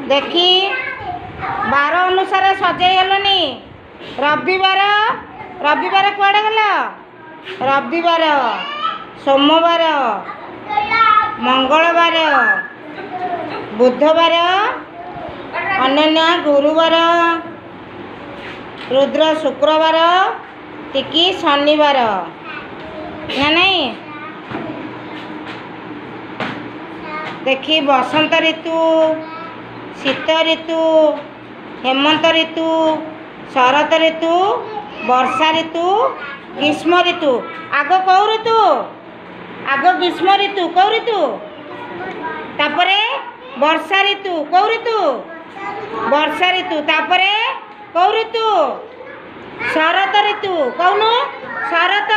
देखी बार अनुसार सजाईगलनी रविवार रविवार कुआड़े गल रविवार सोमवार मंगलवार बुधवार अन्य गुरुवार रुद्र शुक्रवार टिकी शनिवार ना नहीं। देखी बसंत ऋतु शीत ऋतु हेमंत ऋतु शरत ऋतु वर्षा ऋतु ग्रीष्म ऋतु आग कौ ऋतु आग ग्रीष्म ऋतु कौ ऋतु तापरे वर्षा ऋतु कौ ऋतु वर्षा ऋतु तापरे कौ ऋतु शरत ऋतु कौनु शरत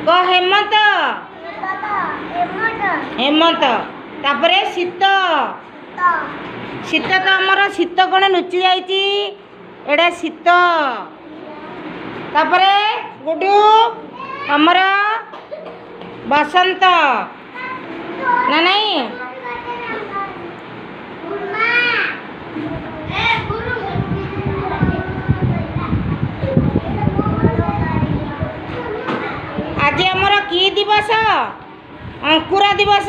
क हेमंत हेमंत तापरे शीत शीत तो आमर शीत कौन लुचि जाइए एडा शीत तापरे गुडू आमर बसंत ना नहीं। आज आमर की दिवस अंकुरा दिवस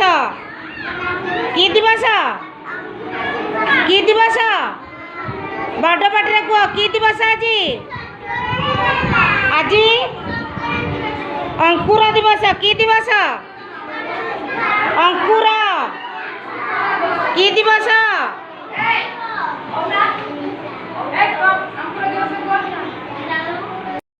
की दिवस बड़ पाटे कह की दिवस आज आज अंकुरा दिवस की दिवस अंकुरा की दिवस